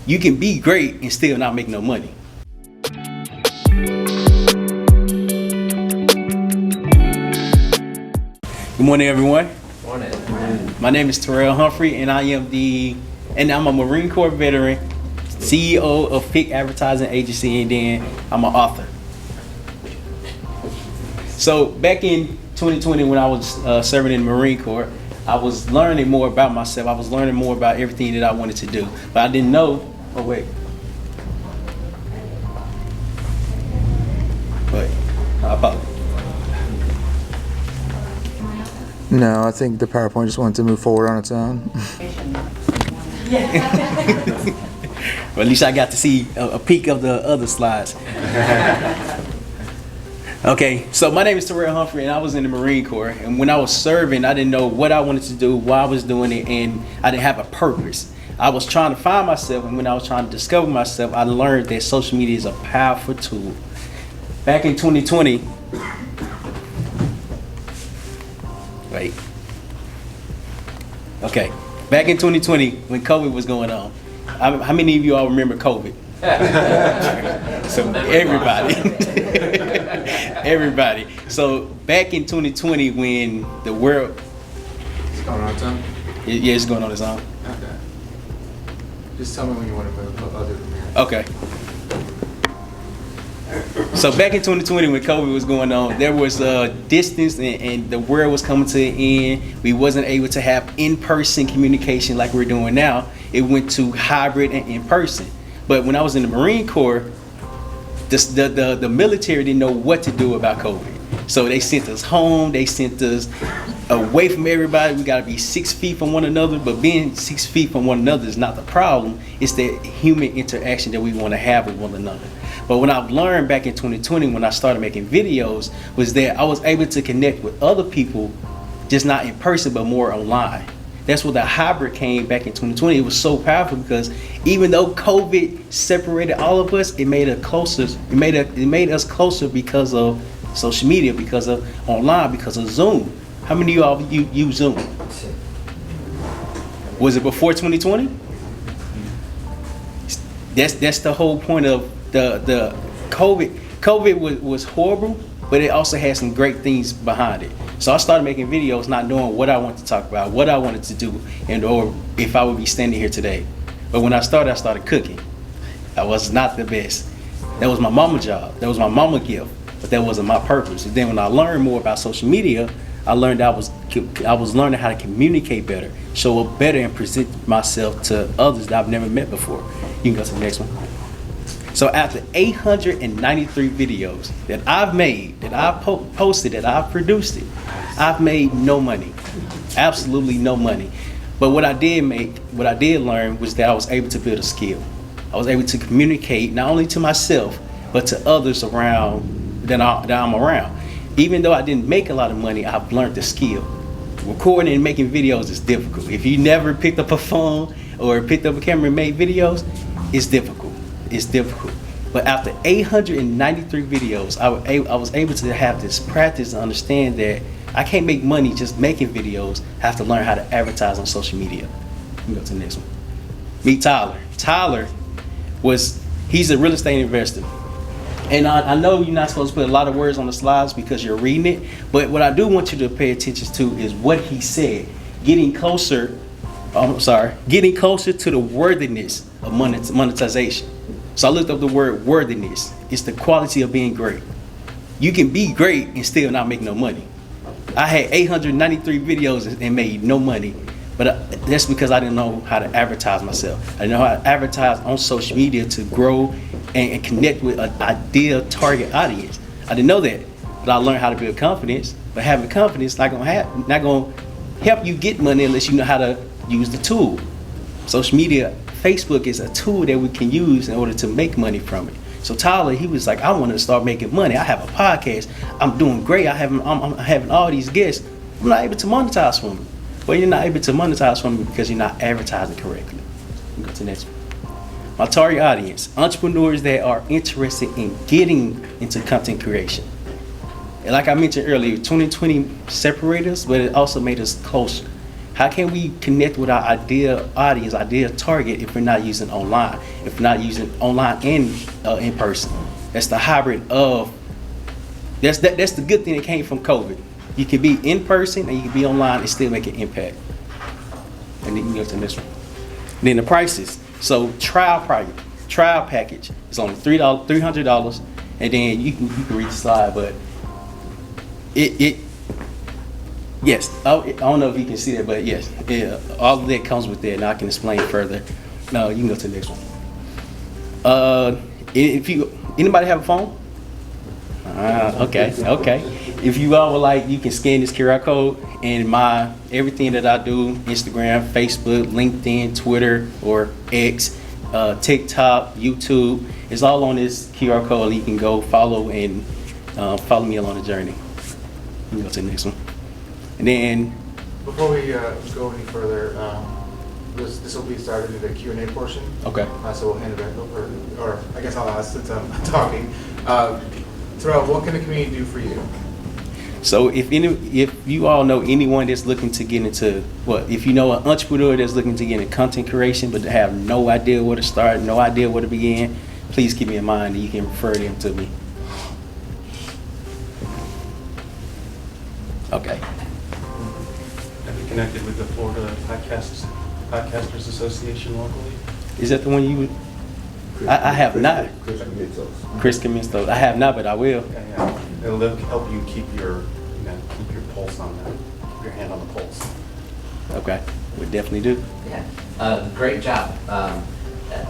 You can be great and still not make no money. Good morning, everyone. Morning. My name is Terryl Humphrey, and I'm a Marine Corps veteran, CEO of PIC Advertising Agency, and then I'm an author. So back in 2020, when I was serving in the Marine Corps, I was learning more about myself. I was learning more about everything that I wanted to do, but I didn't know. Oh wait. I apologize. No, I think the PowerPoint just wanted to move forward on its own. Well, at least I got to see a peek of the other slides. Okay, so my name is Terryl Humphrey, and I was in the Marine Corps. And when I was serving, I didn't know what I wanted to do, why I was doing it, and I didn't have a purpose. I was trying to find myself, and when I was trying to discover myself, I learned that social media is a powerful tool. Back in 2020, back in 2020, when COVID was going on, how many of you all remember COVID? So everybody. Everybody. So back in 2020, when the world... It's going on its own? Yeah, it's going on its own. Okay. Just tell me when you want to move other than that. Okay. So back in 2020, when COVID was going on, there was a distance and the world was coming to an end. We wasn't able to have in-person communication like we're doing now. It went to hybrid and in-person. But when I was in the Marine Corps, the military didn't know what to do about COVID. So they sent us home, they sent us away from everybody. We gotta be 6 feet from one another, but being 6 feet from one another is not the problem. It's the human interaction that we wanna have with one another. But what I've learned back in 2020 when I started making videos was that I was able to connect with other people, just not in person, but more online. That's where the hybrid came back in 2020. It was so powerful because even though COVID separated all of us, it made us closer. It made us closer because of social media, because of online, because of Zoom. How many of you all use Zoom? Was it before 2020? That's the whole point of the COVID. COVID was horrible, but it also had some great things behind it. So I started making videos not knowing what I wanted to talk about, what I wanted to do, and or if I would be standing here today. But when I started cooking. I was not the best. That was my mama's job. That was my mama's gift, but that wasn't my purpose. And then when I learned more about social media, I learned I was learning how to communicate better, show up better, and present myself to others that I've never met before. You can go to the next one. So after 893 videos that I've made, that I've posted, that I've produced it, I've made no money, absolutely no money. But what I did learn was that I was able to build a skill. I was able to communicate not only to myself, but to others around that I'm around. Even though I didn't make a lot of money, I've learned the skill. Recording and making videos is difficult. If you never picked up a phone or picked up a camera and made videos, it's difficult. It's difficult. But after 893 videos, I was able to have this practice and understand that I can't make money just making videos. I have to learn how to advertise on social media. Let me go to the next one. Meet Tyler. Tyler he's a real estate investor. And I know you're not supposed to put a lot of words on the slides because you're reading it, but what I do want you to pay attention to is what he said. Getting closer to the worthiness of monetization. So I looked up the word worthiness. It's the quality of being great. You can be great and still not make no money. I had 893 videos and made no money, but that's because I didn't know how to advertise myself. I didn't know how to advertise on social media to grow and connect with an ideal target audience. I didn't know that, but I learned how to build confidence. But having confidence not gonna help you get money unless you know how to use the tool. Social media, Facebook is a tool that we can use in order to make money from it. So Tyler, he was like, I want to start making money. I have a podcast. I'm doing great. I'm having all these guests. I'm not able to monetize from it. Well, you're not able to monetize from it because you're not advertising correctly. Go to the next one. My target audience, entrepreneurs that are interested in getting into content creation. And like I mentioned earlier, 2020 separated us, but it also made us closer. How can we connect with our ideal audience, ideal target, if we're not using online? If we're not using online and in person? That's the hybrid of. That's the good thing that came from COVID. You can be in person and you can be online and still make an impact. And then you go to the next one. Then the prices. So trial package is only $300, and then you can read the slide, but it yes, I don't know if you can see that, but yes, all of that comes with that, and I can explain further. No, you can go to the next one. If anybody have a phone? Okay. If you all would like, you can scan this QR code, and everything that I do, Instagram, Facebook, LinkedIn, Twitter, or X, TikTok, YouTube, it's all on this QR code. You can go follow and follow me along the journey. You can go to the next one. And then, before we go any further, this will be started in the Q&A portion. okay. So we'll hand it back over, or I guess I'll ask since I'm talking. Terrell, what can the community do for you? So if you all know anyone that's looking to get into, if you know an entrepreneur that's looking to get into content creation but have no idea where to start, no idea where to begin, please keep me in mind and you can refer them to me. Okay. Have you connected with the Florida Podcasters Association locally? Is that the one you would? I have not. Chris Comintos. I have not, but I will. Yeah. It'll help you keep your pulse on that, keep your hand on the pulse. Okay, we definitely do. Yeah, great job.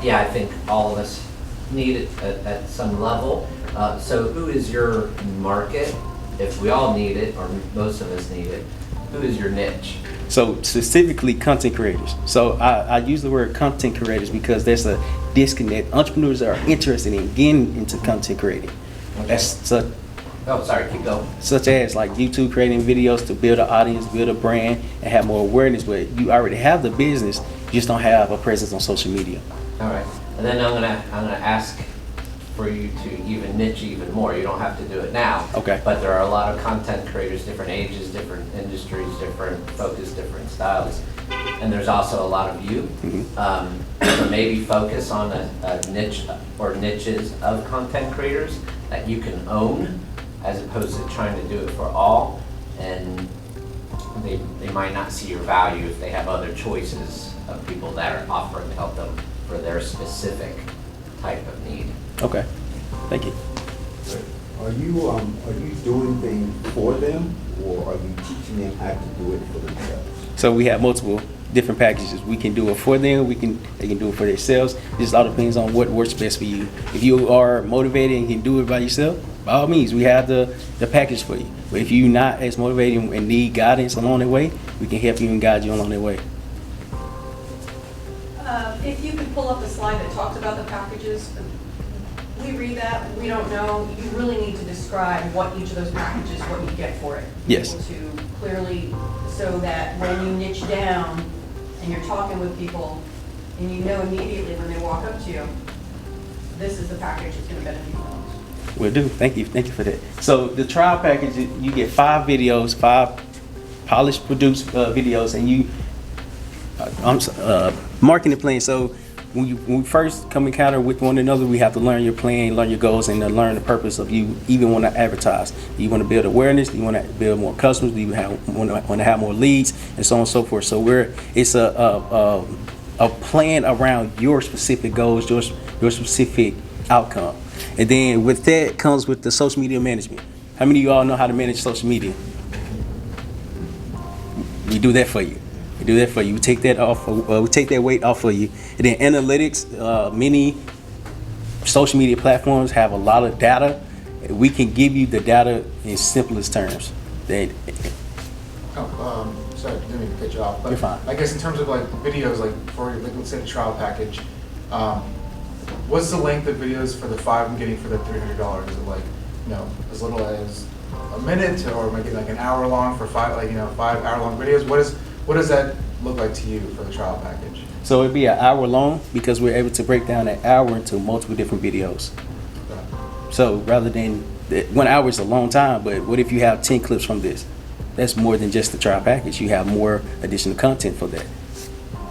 Yeah, I think all of us need it at some level. So who is your market? If we all need it, or most of us need it, who is your niche? So specifically content creators. So I use the word content creators because there's a disconnect. Entrepreneurs are interested in getting into content creating. Okay. That's Keep going. such as like YouTube creating videos to build an audience, build a brand, and have more awareness. But you already have the business, you just don't have a presence on social media. All right, and then I'm gonna ask for you to even niche even more. You don't have to do it now. Okay. But there are a lot of content creators, different ages, different industries, different focus, different styles. And there's also a lot of you. So maybe focus on a niche or niches of content creators that you can own, as opposed to trying to do it for all. And they might not see your value if they have other choices of people that are offering to help them for their specific type of need. Okay, thank you. Are you doing things for them, or are you teaching them how to do it for themselves? So we have multiple different packages. We can do it for them. They can do it for themselves. It just all depends on what works best for you. If you are motivated and can do it by yourself, by all means, we have the package for you. But if you're not as motivated and need guidance along the way, we can help you and guide you along the way. If you could pull up the slide that talks about the packages, we read that, we don't know. You really need to describe what each of those packages, what you get for it. Yes. To clearly, so that when you niche down and you're talking with people and you know immediately when they walk up to you, this is the package that's going to benefit you most. Will do. Thank you for that. So the trial package, you get 5 videos, 5 polished, produced videos, and you marketing plan. So when we first come encounter with one another, we have to learn your plan, learn your goals, and learn the purpose of you even want to advertise. Do you want to build awareness? Do you want to build more customers? Do you want to have more leads, and so on and so forth? So it's a plan around your specific goals, your specific outcome. And then with that comes with the social media management. How many of you all know how to manage social media? We do that for you. We do that for you. We take that off. We take that weight off of you. And then analytics. Many social media platforms have a lot of data. We can give you the data in simplest terms. Sorry, didn't mean to cut you off. But You're fine. I guess in terms of like videos, like for like let's say the trial package, what's the length of videos for the 5 I'm getting for the $300? Is it like, as little as a minute, or maybe like an hour long for 5 5-hour-long videos? What does that look like to you for the trial package? So it'd be an hour long because we're able to break down that hour into multiple different videos. Okay. So rather than 1 hour is a long time, but what if you have 10 clips from this? that's more than just the trial package. You have more additional content for that.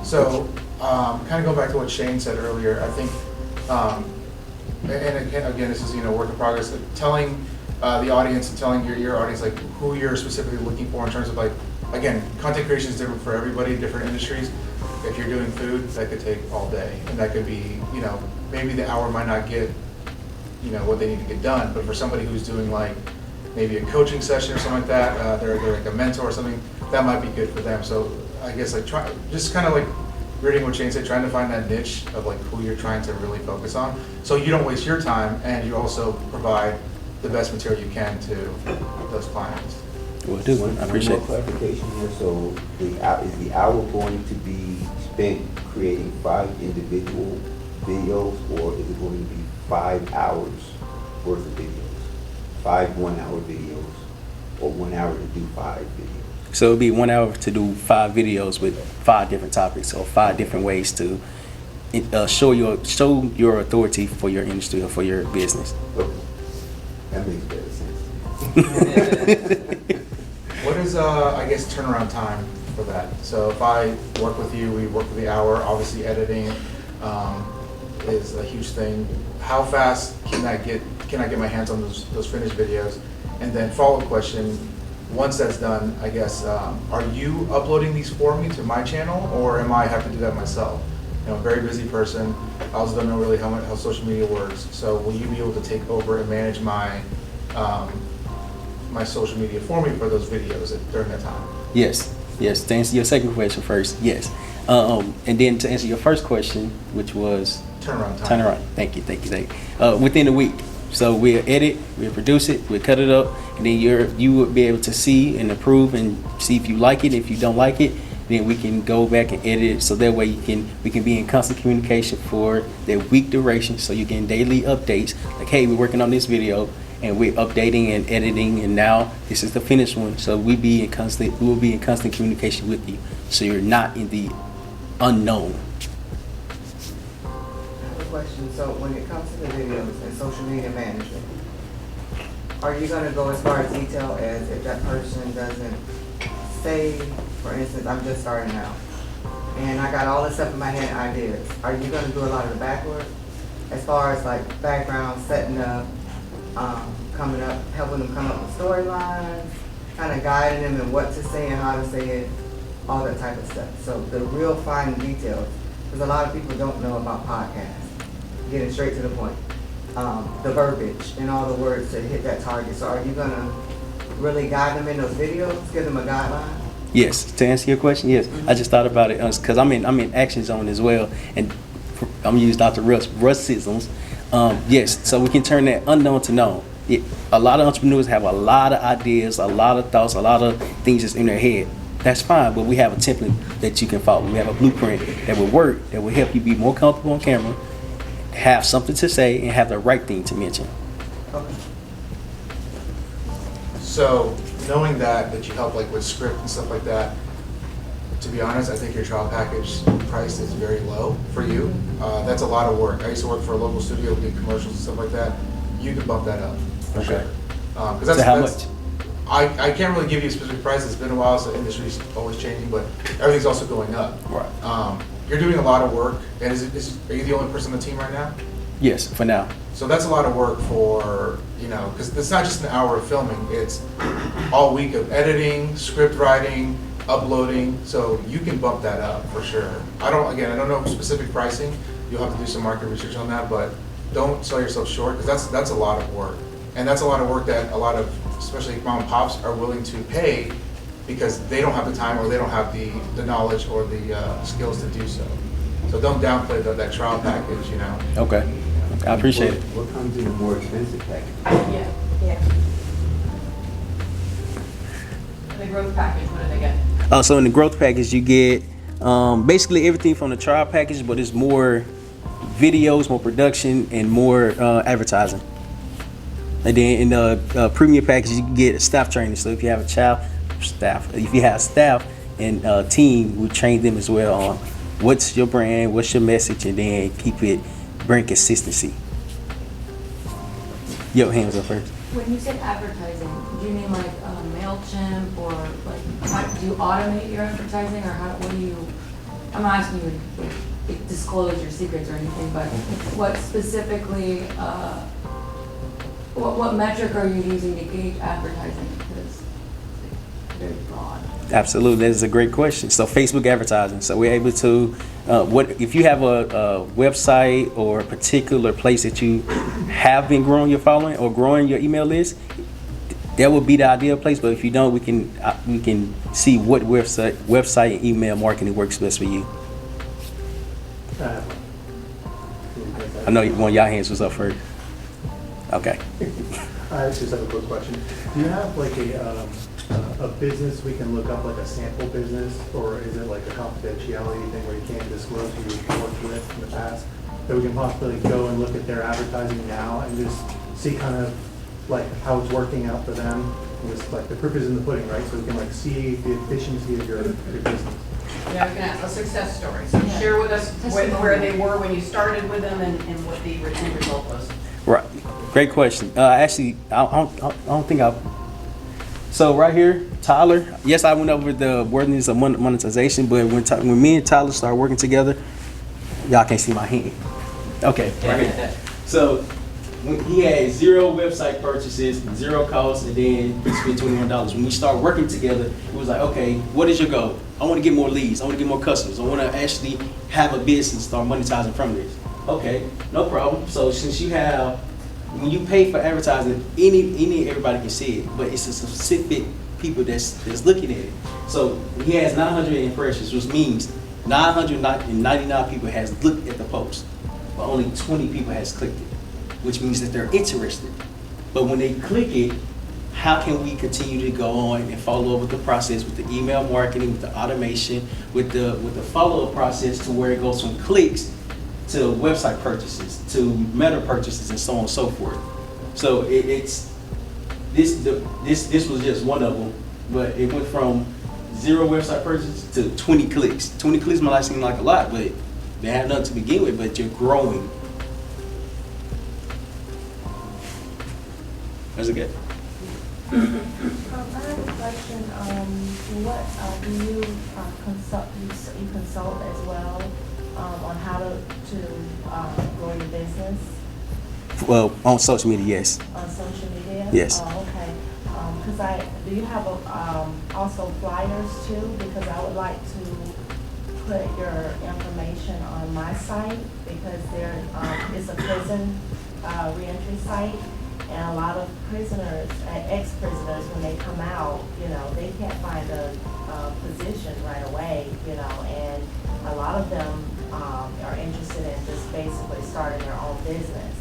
So, kind of going back to what Shane said earlier, I think, and again, this is, work in progress, telling the audience and telling your audience, like, who you're specifically looking for in terms of, like, again, content creation is different for everybody, different industries. If you're doing food, that could take all day, and that could be, maybe the hour might not get, what they need to get done, but for somebody who's doing, like, maybe a coaching session or something like that, they're like a mentor or something, that might be good for them. So I guess, like, just kind of like reading what Shane said, trying to find that niche of, like, who you're trying to really focus on, so you don't waste your time, and you also provide the best material you can to those clients. Will do, man. I appreciate One more it. clarification here, so is the hour going to be spent creating 5 individual videos, or is it going to be 5 hours worth of videos? 5 1-hour videos, or 1 hour to do 5 videos? So it'll be 1 hour to do 5 videos with 5 different topics or 5 different ways to show your authority for your industry or for your business. Okay. That makes better sense. What is, I guess, turnaround time for that? So if I work with you, we work for the hour, obviously editing is a huge thing. How fast can I get my hands on those finished videos? And then follow-up question, once that's done, I guess, are you uploading these for me to my channel, or am I have to do that myself? I'm a very busy person. I also don't know really how social media works. So will you be able to take over and manage my my social media for me for those videos during that time? Yes. To answer your second question first, yes. And then to answer your first question, which was Turnaround time. turnaround. Thank you. Within a week. So we'll edit, we'll produce it, we'll cut it up, and then you will be able to see and approve and see if you like it. If you don't like it, then we can go back and edit it. So that way we can be in constant communication for that week duration. So you get daily updates. Like, hey, we're working on this video, and we're updating and editing, and now this is the finished one. So we will be in constant communication with you. So you're not in the unknown. I have a question. So when it comes to the videos and social media management, are you gonna go as far as detail as if that person doesn't say, for instance, I'm just starting out, and I got all this stuff in my head, ideas. Are you gonna do a lot of the back work? As far as like background, setting up, coming up, helping them come up with storylines, kind of guiding them in what to say and how to say it, all that type of stuff. So the real fine details, because a lot of people don't know about podcasts, getting straight to the point, the verbiage and all the words to hit that target. So are you gonna really guide them in those videos, give them a guideline? Yes, to answer your question, yes. I just thought about it because I'm in Action Zone as well, and I'm gonna use Dr. Russisms. Yes, so we can turn that unknown to known. A lot of entrepreneurs have a lot of ideas, a lot of thoughts, a lot of things that's in their head. That's fine, but we have a template that you can follow. We have a blueprint that will work, that will help you be more comfortable on camera, have something to say, and have the right thing to mention. Okay. So knowing that you help like with script and stuff like that, to be honest, I think your trial package price is very low for you. That's a lot of work. I used to work for a local studio, we did commercials and stuff like that. You could bump that up for sure. So how much? I can't really give you a specific price. It's been a while, so the industry's always changing, but everything's also going up. Right. You're doing a lot of work, and are you the only person on the team right now? Yes, for now. So that's a lot of work for, because it's not just an hour of filming, it's all week of editing, script writing, uploading, so you can bump that up for sure. I don't know specific pricing, you'll have to do some market research on that, but don't sell yourself short, because that's a lot of work. And that's a lot of work that a lot of, especially mom and pops, are willing to pay because they don't have the time or they don't have the knowledge or the skills to do so. So don't downplay that trial package, Okay. I appreciate it. What comes in a more expensive package? Yeah. The growth package, what do they get? So in the growth package, you get basically everything from the trial package, but it's more videos, more production, and more advertising. And then in the premium package, you can get staff training. So if you have staff and team, we train them as well on what's your brand, what's your message, and then bring consistency. Yo, hands up first. When you said advertising, do you mean like MailChimp or like, do you automate your advertising or how, what do you, I'm not asking you to disclose your secrets or anything, but what specifically, what metric are you using to gauge advertising? Because it's very broad. Absolutely, that is a great question. So Facebook advertising. So we're able to, what if you have a website or a particular place that you have been growing your following or growing your email list, that would be the ideal place. But if you don't, we can see what website and email marketing works best for you. I know one of y'all hands was up first. Okay. I just have a quick question. Do you have like a business we can look up, like a sample business, or is it like a confidentiality thing where you can't disclose who you've worked with in the past, that we can possibly go and look at their advertising now and just see kind of like how it's working out for them? And just like the proof is in the pudding, right? So we can like see the efficiency of your business. Yeah, we can have a success story. So share with us where they were when you started with them and what the end result was. Right. Great question. Actually, I don't think I've. So right here, Tyler. Yes, I went over the worthiness of monetization, but when me and Tyler started working together, y'all can't see my hand. Okay. Right here. So when he had 0 website purchases, 0 costs, and then he spent $21. When we started working together, it was like, okay, what is your goal? I want to get more leads. I want to get more customers. I want to actually have a business, start monetizing from this. Okay, no problem. So since you have, when you pay for advertising, everybody can see it, but it's a specific people that's looking at it. So he has 900 impressions, which means 999 people has looked at the post, but only 20 people has clicked it, which means that they're interested. But when they click it, how can we continue to go on and follow up with the process, with the email marketing, with the automation, with the follow-up process to where it goes from clicks to website purchases, to meta purchases, and so on and so forth. So this was just one of them, but it went from 0 website purchases to 20 clicks. 20 clicks might not seem like a lot, but they have nothing to begin with, but you're growing. That's okay. I have a question. What do you consult? You consult as well on how to grow your business? Well, on social media, yes. On social media? Yes. Oh, okay. Because do you have also flyers too? Because I would like to put your information on my site because it's a prison reentry site. And a lot of prisoners, ex-prisoners, when they come out, they can't find a position right away, and a lot of them are interested in just basically starting their own business.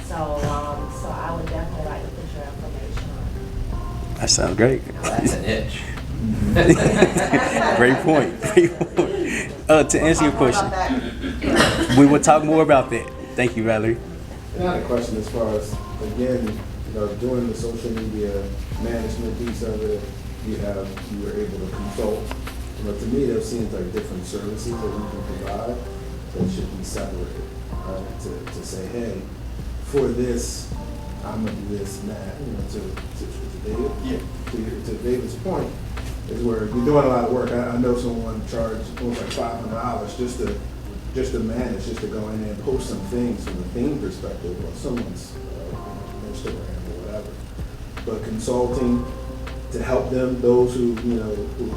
So I would definitely like to put your information on. That sounds great. That's a niche. Great point. Great point. To answer your question, we will talk more about that. Thank you, Valerie. I had a question as far as, again, doing the social media management piece of it, you were able to consult. To me, that seems like different services that you can provide that should be separated, right? To say, hey, for this, I'm gonna do this and that. To David. Yeah. To David's point, is where you're doing a lot of work. I know someone charged almost like $500 just to manage, just to go in and post some things from a theme perspective or someone's Instagram or whatever. But consulting to help them, those who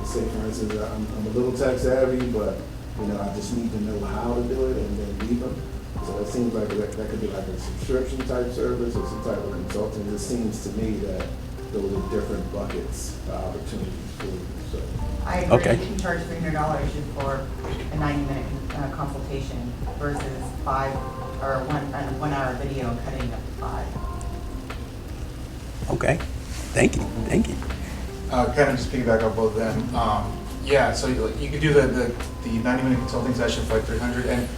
say, for instance, I'm a little tech savvy, but I just need to know how to do it and then leave them. So it seems like that could be like a subscription type service or some type of consulting. It seems to me that those are different buckets of opportunities for you. So. I agree. Okay. You can charge $300 for a 90-minute consultation versus 5 or a 1 hour video cutting up to 5. Okay. Thank you. Thank you. Kind of just piggyback off both of them. Yeah, so you could do the 90-minute consulting session for like $300, and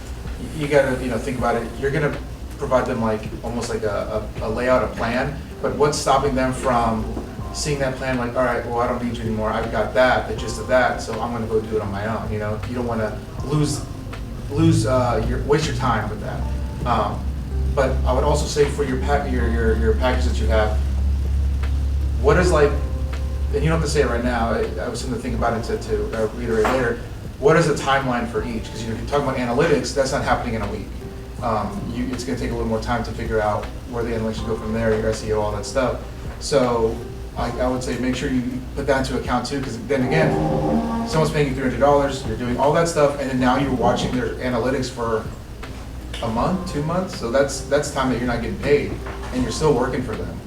you gotta think about it. You're gonna provide them like almost like a layout, a plan. But what's stopping them from seeing that plan? Like, all right, well, I don't need you anymore. I've got the gist of that, so I'm gonna go do it on my own. You don't want to waste your time with that. But I would also say for your package that you have, what is like, and you don't have to say it right now, I was something to think about it to reiterate later, what is the timeline for each? Because if you're talking about analytics, that's not happening in a week. It's going to take a little more time to figure out where the analytics should go from there, your SEO, all that stuff. So I would say make sure you put that into account too, because then again, someone's paying you $300, you're doing all that stuff, and then now you're watching their analytics for a month, 2 months, so that's time that you're not getting paid, and you're still working for them.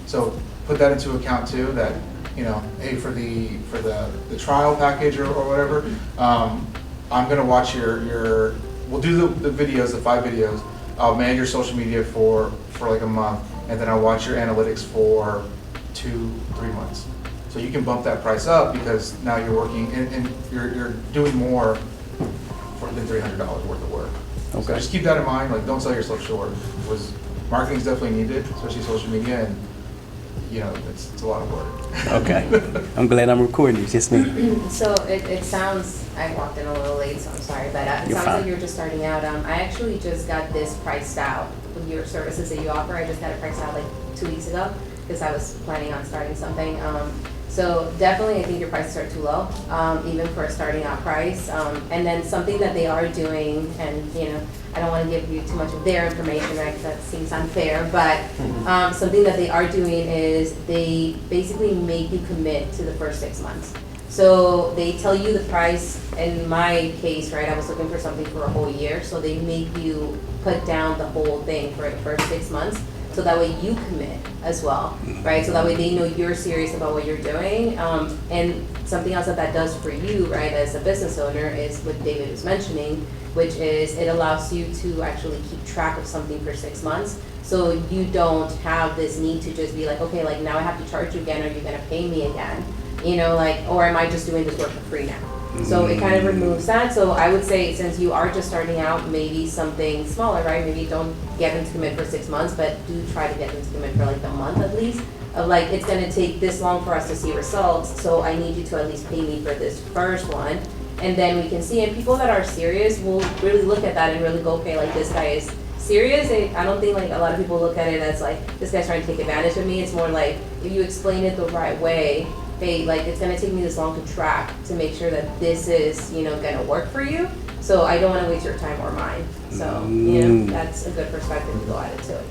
So put that into account too, that, hey, for the trial package or whatever, I'm gonna watch we'll do the videos, the 5 videos, I'll manage your social media for like a month, and then I'll watch your analytics for 2-3 months. So you can bump that price up because now you're working and you're doing more than $300 worth of work. Okay. So just keep that in mind, like don't sell yourself short. Marketing's definitely needed, especially social media, and it's a lot of work. Okay. I'm glad I'm recording you, just me. So it sounds, I walked in a little late, so I'm sorry, but it You're sounds fine. like you're just starting out. I actually just got this priced out with your services that you offer. I just got it priced out like 2 weeks ago because I was planning on starting something. So definitely, I think your prices are too low, even for a starting out price. And then something that they are doing, and I don't want to give you too much of their information, right? Because that seems unfair. But something that they are doing is they basically make you commit to the first 6 months. So they tell you the price. In my case, right, I was looking for something for a whole year. So they make you put down the whole thing for the first 6 months. So that way you commit as well, right? So that way they know you're serious about what you're doing. And something else that does for you, right, as a business owner is what David was mentioning, which is it allows you to actually keep track of something for 6 months. So you don't have this need to just be like, okay, like now I have to charge you again, or you're gonna pay me again, or am I just doing this work for free now? So it kind of removes that. So I would say, since you are just starting out, maybe something smaller, right? Maybe don't get them to commit for 6 months, but do try to get them to commit for like a month at least. Of like, it's gonna take this long for us to see results, so I need you to at least pay me for this first one. And then we can see, and people that are serious will really look at that and really go, okay, like this guy is serious. I don't think like a lot of people look at it as like, this guy's trying to take advantage of me. It's more like, if you explain it the right way, hey, like it's gonna take me this long to track to make sure that this is, gonna work for you. So I don't wanna waste your time or mine. So, that's a good perspective to go at it too, I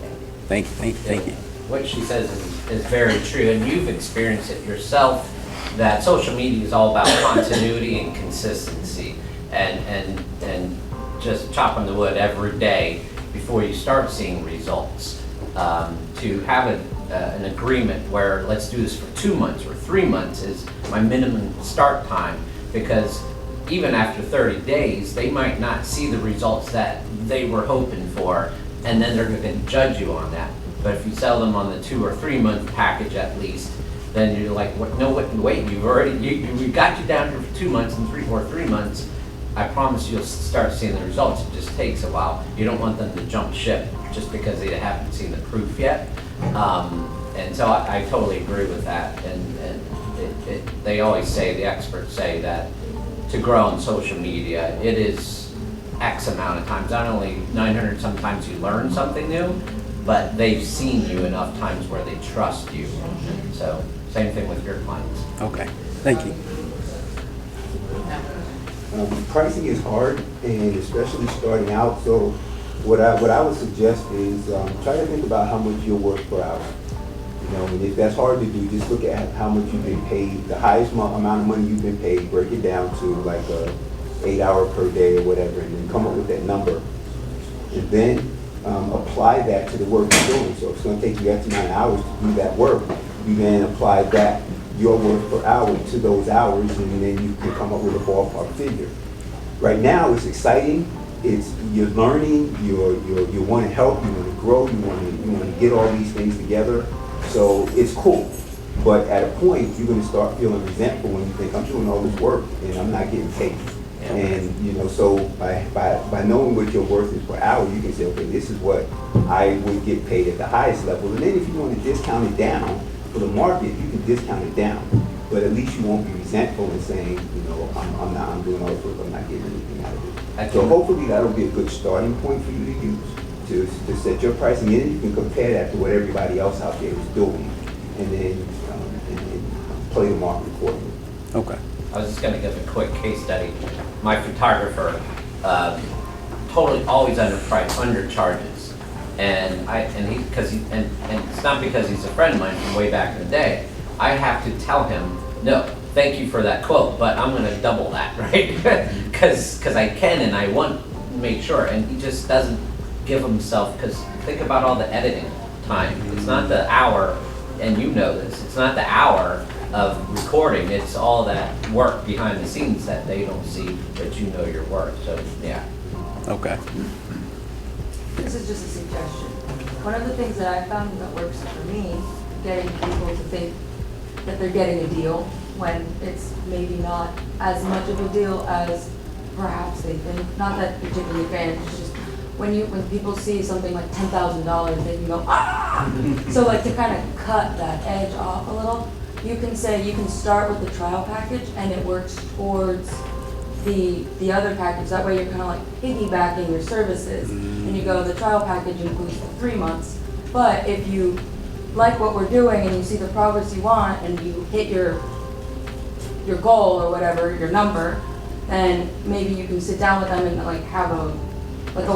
think. Thank you. What she says is very true, and you've experienced it yourself, that social media is all about continuity and consistency, and just chopping the wood every day before you start seeing results. To have an agreement where let's do this for 2 months or 3 months is my minimum start time, because even after 30 days, they might not see the results that they were hoping for, and then they're going to judge you on that. But if you sell them on the 2 or 3 month package at least, then you're like, wait, we got you down here for 2 months and 3 months. I promise you'll start seeing the results. It just takes a while. You don't want them to jump ship just because they haven't seen the proof yet. And so I totally agree with that. And they always say, the experts say that to grow on social media, it is X amount of times. Not only 900, sometimes you learn something new, but they've seen you enough times where they trust you. So same thing with your clients. Okay, thank you. Pricing is hard, and especially starting out. So what I would suggest is try to think about how much you're worth per hour. And if that's hard to do, just look at how much you've been paid, the highest amount of money you've been paid, break it down to like a 8 hour per day or whatever, and then come up with that number. And then apply that to the work you're doing. So if it's going to take you X amount of hours to do that work, you then apply that, your work per hour, to those hours, and then you can come up with a ballpark figure. Right now, it's exciting. You're learning. You want to help. You want to grow. You want to get all these things together. So it's cool. But at a point, you're going to start feeling resentful when you think, I'm doing all this work and I'm not getting paid. And so by knowing what your worth is per hour, you can say, okay, this is what I would get paid at the highest level. And then if you want to discount it down for the market, you can discount it down. But at least you won't be resentful and saying, I'm doing all this work, I'm not getting anything out of it. So hopefully that'll be a good starting point for you to use to set your pricing in. You can compare that to what everybody else out there is doing. And then play them off recording. Okay. I was just gonna give a quick case study. My photographer, totally always undercharges. And it's not because he's a friend of mine from way back in the day. I have to tell him, no, thank you for that quote, but I'm gonna double that, right? Cause I can and I want to make sure, and he just doesn't give himself, cause think about all the editing time. It's not the hour, and you know this, it's not the hour of recording, it's all that work behind the scenes that they don't see, but you know your work, so, yeah. Okay. This is just a suggestion. One of the things that I found that works for me, getting people to think that they're getting a deal when it's maybe not as much of a deal as perhaps they think. Not that particularly fair, it's just when people see something like $10,000, they can go, ah! So like to kind of cut that edge off a little, you can start with the trial package and it works towards the other package. That way you're kind of like piggybacking your services. And you go, the trial package includes the 3 months, but if you like what we're doing and you see the progress you want and you hit your goal or whatever, your number, then maybe you can sit down with them and like have a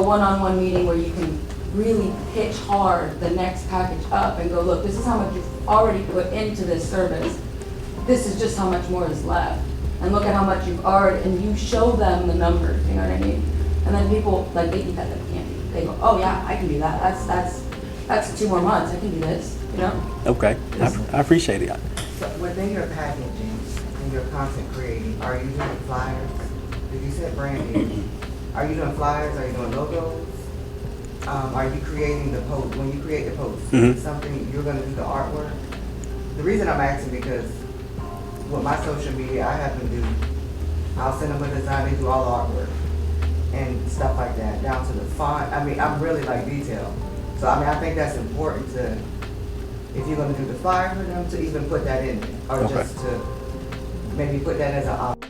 one-on-one meeting where you can really pitch hard the next package up and go, look, this is how much you've already put into this service. This is just how much more is left. And look at how much you've already, and you show them the numbers, you know what I mean? And then people, like, they eat that like candy. They go, oh yeah, I can do that. That's 2 more months, I can do this, you know? Okay. I appreciate it. So within your packaging and your content creating, are you doing flyers? Did you say branding? Are you doing flyers? Are you doing logos? Are you creating the post? When you create the post, something you're gonna do the artwork? The reason I'm asking because with my social media, I have them do, I'll send them a design, they do all the artwork and stuff like that, down to the font. I mean, I'm really like detailed. So I mean, I think that's important to, if you're gonna do the flyer for them, to even put that in there, or Okay. just to maybe put that as an option.